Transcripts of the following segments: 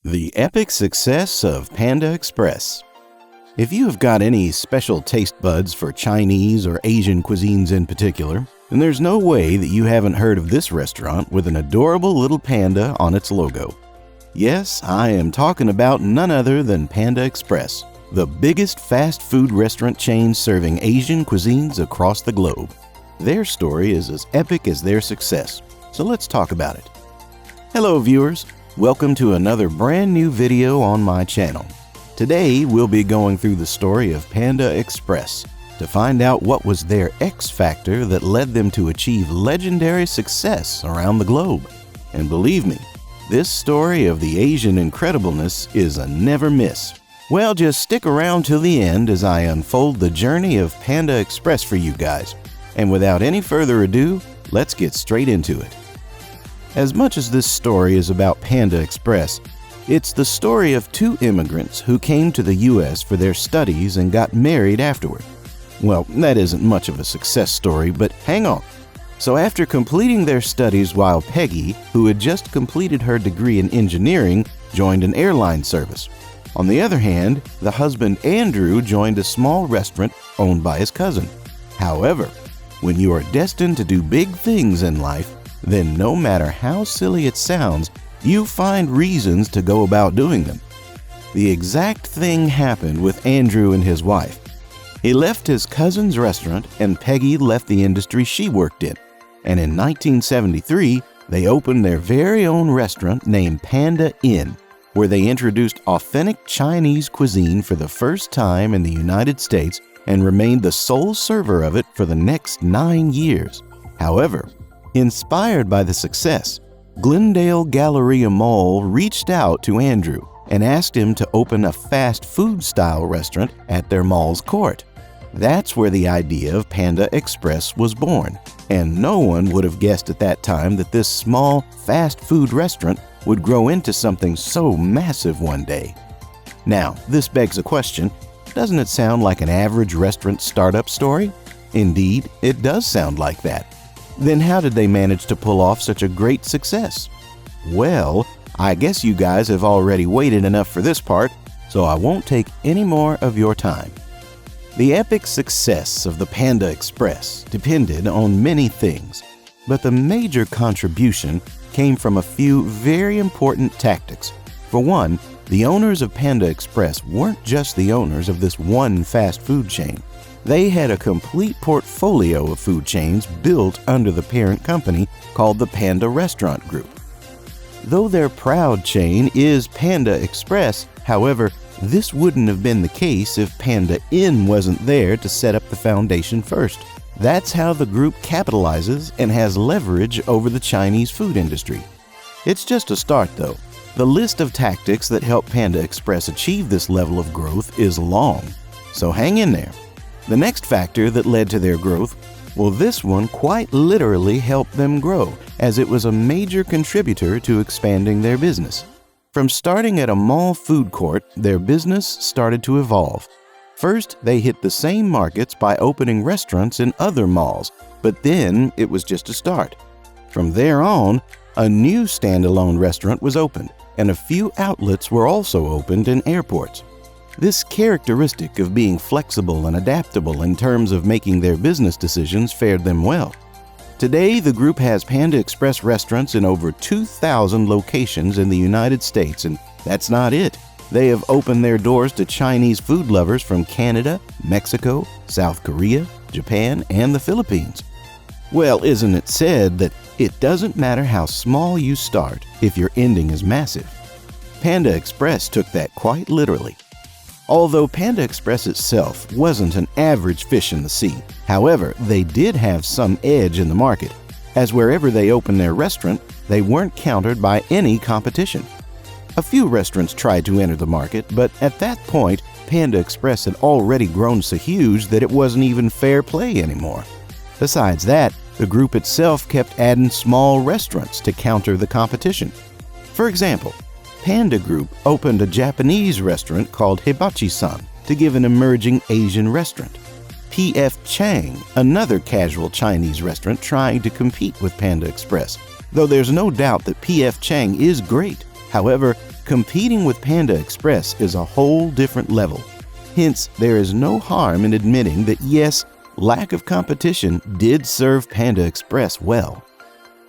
The epic success of Panda Express. If you have got any special taste buds for Chinese or Asian cuisines in particular, then there's no way that you haven't heard of this restaurant with an adorable little panda on its logo. Yes, I am talking about none other than Panda Express, the biggest fast food restaurant chain serving Asian cuisines across the globe. Their story is as epic as their success, so let's talk about it. Hello viewers, welcome to another brand new video on my channel. Today we'll be going through the story of Panda Express to find out what was their X factor that led them to achieve legendary success around the globe. And believe me, this story of the Asian incredibleness is a never miss. Well, just stick around till the end as I unfold the journey of Panda Express for you guys. And without any further ado, let's get straight into it. As much as this story is about Panda Express, it's the story of two immigrants who came to the U.S. for their studies and got married afterward. Well, that isn't much of a success story, but hang on. So after completing their studies while Peggy, who had just completed her degree in engineering, joined an airline service. On the other hand, the husband Andrew joined a small restaurant owned by his cousin. However, when you are destined to do big things in life, then no matter how silly it sounds, you find reasons to go about doing them. The exact thing happened with Andrew and his wife. He left his cousin's restaurant and Peggy left the industry she worked in. And in 1973, they opened their very own restaurant named Panda Inn, where they introduced authentic Chinese cuisine for the first time in the United States and remained the sole server of it for the next 9 years. However, inspired by the success, Glendale Galleria Mall reached out to Andrew and asked him to open a fast food style restaurant at their mall's court. That's where the idea of Panda Express was born, and no one would have guessed at that time that this small fast food restaurant would grow into something so massive one day. Now, this begs a question. Doesn't it sound like an average restaurant startup story? Indeed, it does sound like that. Then how did they manage to pull off such a great success? Well, I guess you guys have already waited enough for this part, so I won't take any more of your time. The epic success of the Panda Express depended on many things, but the major contribution came from a few very important tactics. For one, the owners of Panda Express weren't just the owners of this one fast food chain. They had a complete portfolio of food chains built under the parent company called the Panda Restaraunt Group. Though their proud chain is Panda Express, however, this wouldn't have been the case if Panda Inn wasn't there to set up the foundation first. That's how the group capitalizes and has leverage over the Chinese food industry. It's just a start though. The list of tactics that help Panda Express achieve this level of growth is long, so hang in there. The next factor that led to their growth, well, this one quite literally helped them grow, as it was a major contributor to expanding their business. From starting at a mall food court, their business started to evolve. First, they hit the same markets by opening restaurants in other malls, but then it was just a start. From there on, a new standalone restaurant was opened, and a few outlets were also opened in airports. This characteristic of being flexible and adaptable in terms of making their business decisions fared them well. Today, the group has Panda Express restaurants in over 2,000 locations in the United States, and that's not it. They have opened their doors to Chinese food lovers from Canada, Mexico, South Korea, Japan, and the Philippines. Well, isn't it said that it doesn't matter how small you start if your ending is massive? Panda Express took that quite literally. Although Panda Express itself wasn't an average fish in the sea, however, they did have some edge in the market, as wherever they opened their restaurant, they weren't countered by any competition. A few restaurants tried to enter the market, but at that point, Panda Express had already grown so huge that it wasn't even fair play anymore. Besides that, the group itself kept adding small restaurants to counter the competition. For example, Panda Group opened a Japanese restaurant called Hibachi-san to give an emerging Asian restaurant. P.F. Chang, another casual Chinese restaurant trying to compete with Panda Express, though there's no doubt that P.F. Chang is great. However, competing with Panda Express is a whole different level. Hence, there is no harm in admitting that yes, lack of competition did serve Panda Express well.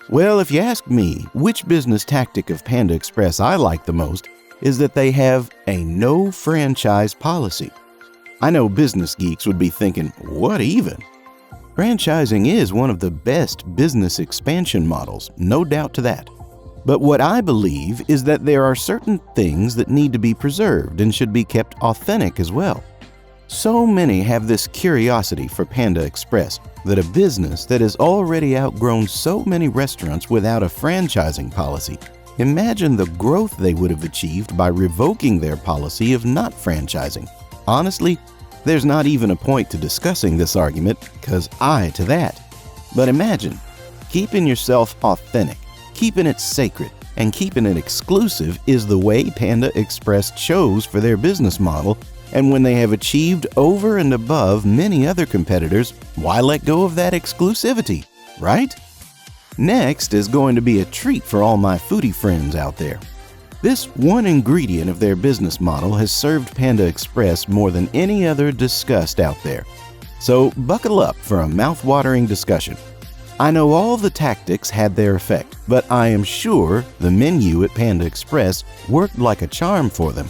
Well, if you ask me, which business tactic of Panda Express I like the most is that they have a no franchise policy. I know business geeks would be thinking, what even? Franchising is one of the best business expansion models, no doubt to that. But what I believe is that there are certain things that need to be preserved and should be kept authentic as well. So many have this curiosity for Panda Express that a business that has already outgrown so many restaurants without a franchising policy, imagine the growth they would have achieved by revoking their policy of not franchising. Honestly, there's not even a point to discussing this argument because I to that. But imagine, keeping yourself authentic, keeping it sacred, and keeping it exclusive is the way Panda Express chose for their business model, and when they have achieved over and above many other competitors, why let go of that exclusivity, right? Next is going to be a treat for all my foodie friends out there. This one ingredient of their business model has served Panda Express more than any other discussed out there. So buckle up for a mouth-watering discussion. I know all the tactics had their effect, but I am sure the menu at Panda Express worked like a charm for them.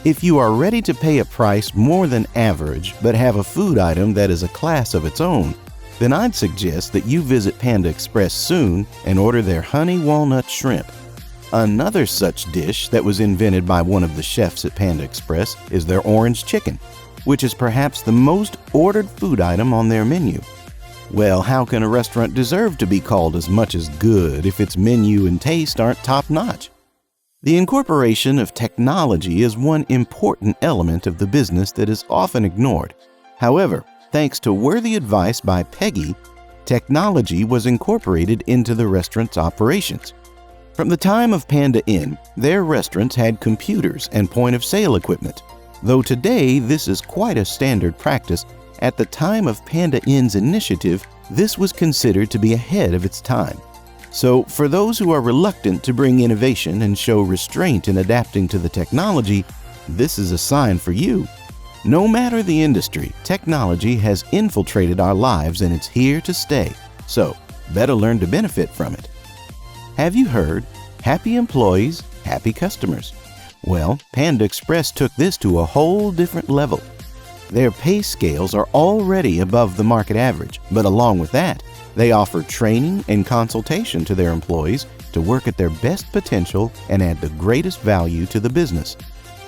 If you are ready to pay a price more than average but have a food item that is a class of its own, then I'd suggest that you visit Panda Express soon and order their honey walnut shrimp. Another such dish that was invented by one of the chefs at Panda Express is their orange chicken, which is perhaps the most ordered food item on their menu. Well, how can a restaurant deserve to be called as much as good if its menu and taste aren't top-notch? The incorporation of technology is one important element of the business that is often ignored. However, thanks to worthy advice by Peggy, technology was incorporated into the restaurant's operations. From the time of Panda Inn, their restaurants had computers and point-of-sale equipment. Though today this is quite a standard practice, at the time of Panda Inn's initiative, this was considered to be ahead of its time. So, for those who are reluctant to bring innovation and show restraint in adapting to the technology, this is a sign for you. No matter the industry, technology has infiltrated our lives and it's here to stay. So, better learn to benefit from it. Have you heard? Happy employees, happy customers. Well, Panda Express took this to a whole different level. Their pay scales are already above the market average, but along with that, they offer training and consultation to their employees to work at their best potential and add the greatest value to the business.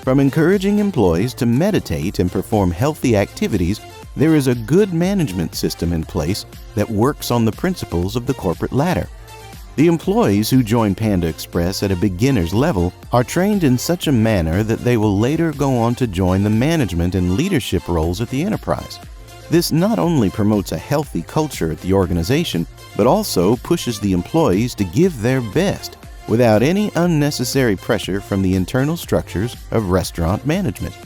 From encouraging employees to meditate and perform healthy activities, there is a good management system in place that works on the principles of the corporate ladder. The employees who join Panda Express at a beginner's level are trained in such a manner that they will later go on to join the management and leadership roles at the enterprise. This not only promotes a healthy culture at the organization, but also pushes the employees to give their best without any unnecessary pressure from the internal structures of restaurant management.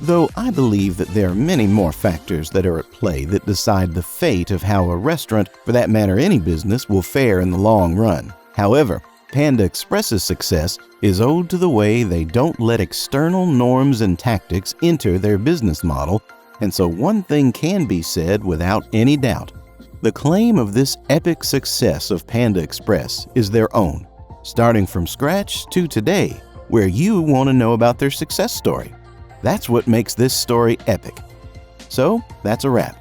Though I believe that there are many more factors that are at play that decide the fate of how a restaurant, for that matter any business, will fare in the long run. However, Panda Express's success is owed to the way they don't let external norms and tactics enter their business model, and so one thing can be said without any doubt. The claim of this epic success of Panda Express is their own, starting from scratch to today, where you want to know about their success story. That's what makes this story epic. So, that's a wrap.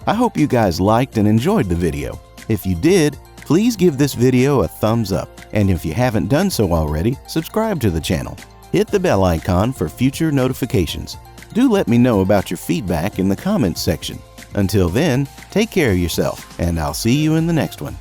I hope you guys liked and enjoyed the video. If you did, please give this video a thumbs up, and if you haven't done so already, subscribe to the channel. Hit the bell icon for future notifications. Do let me know about your feedback in the comments section. Until then, take care of yourself, and I'll see you in the next one.